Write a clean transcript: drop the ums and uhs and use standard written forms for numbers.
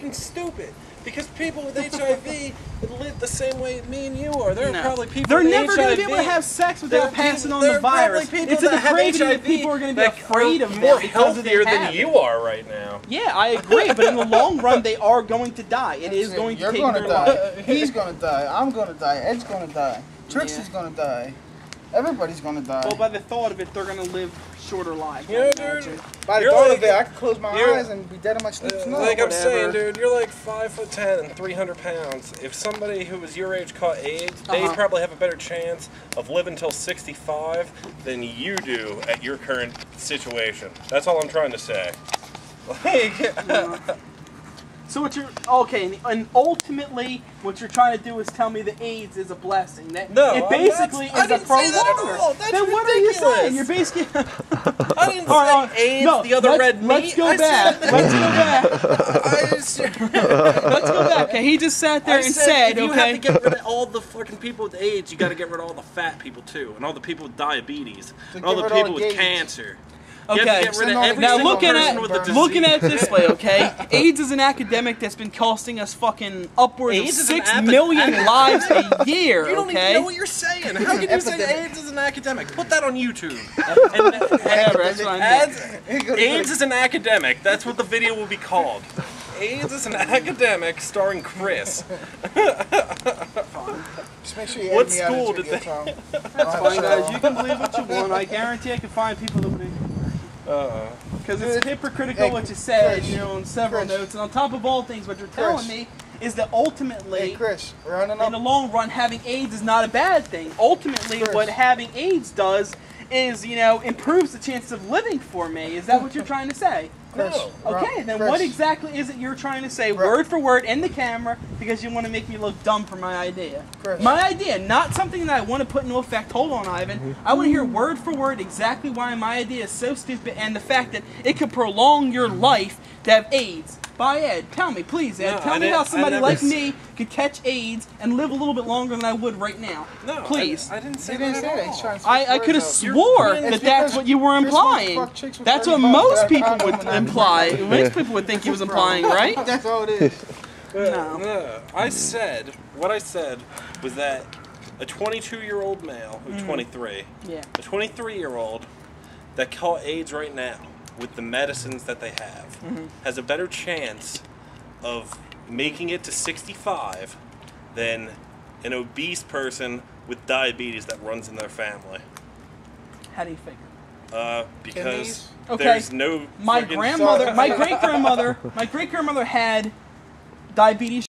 fucking stupid. Because people with HIV live the same way me and you are. There are probably people with HIV. They're never going to be able to have sex without passing on the virus. It's a depravity that people are going to be afraid of more healthier than you are right now. Yeah, I agree. But in the long run, they are going to die. It is going to take their life. He's going to die. I'm going to die. Ed's going to die. Trixie's going to die. Everybody's going to die. Well, by the thought of it, they're going to live shorter lives. You know, dude, by the thought of it, I could close my eyes and be dead in my sleep tonight. Like I'm saying, dude, you're like 5'10" and 300 pounds. If somebody who was your age caught AIDS, they probably have a better chance of living till 65 than you do at your current situation. That's all I'm trying to say. Like, so what you're and ultimately what you're trying to do is tell me that AIDS is a blessing. That it basically is a prolonger. Then what are you saying? You're basically. I didn't say AIDS, the other red meat. Let's go back. Let's go back. Let's go back. Okay, he just sat there and said, if you have to get rid of all the fucking people with AIDS, you got to get rid of all the fat people too, and all the people with diabetes, and all the people with cancer. Okay, now looking at it this way, okay? AIDS is an academic that's been costing us fucking upwards of 6 million lives a year, You don't even know what you're saying. How can you say AIDS is an academic? Put that on YouTube. AIDS is an academic. That's what the video will be called. AIDS is an academic starring Chris. Just make sure you what school did they? That's fine, guys. You can believe what you want. I guarantee I can find people that would. Because it's hypocritical what you said, you know, on several notes, and on top of all things, what you're telling me is that ultimately, in the long run, having AIDS is not a bad thing. Ultimately, what having AIDS does is, you know, improves the chances of living for me. Is that what you're trying to say? No. Okay, then what exactly is it you're trying to say, word for word, in the camera, because you want to make me look dumb for my idea? My idea, not something that I want to put into effect. Hold on, Ivan. I want to hear word for word exactly why my idea is so stupid, and the fact that it could prolong your life to have AIDS. By Ed, tell me, please, Ed. Tell me how somebody like me could catch AIDS and live a little bit longer than I would right now. No, please. I didn't say that at all. I could have swore that that's what you were implying. That's what most people would imply. Most people would think he was implying, right? That's all it is. No. What I said was that a 22-year-old male, who's 23, a 23-year-old that caught AIDS right now, with the medicines that they have, has a better chance of making it to 65 than an obese person with diabetes that runs in their family. How do you figure? Because there's no my great grandmother had diabetes.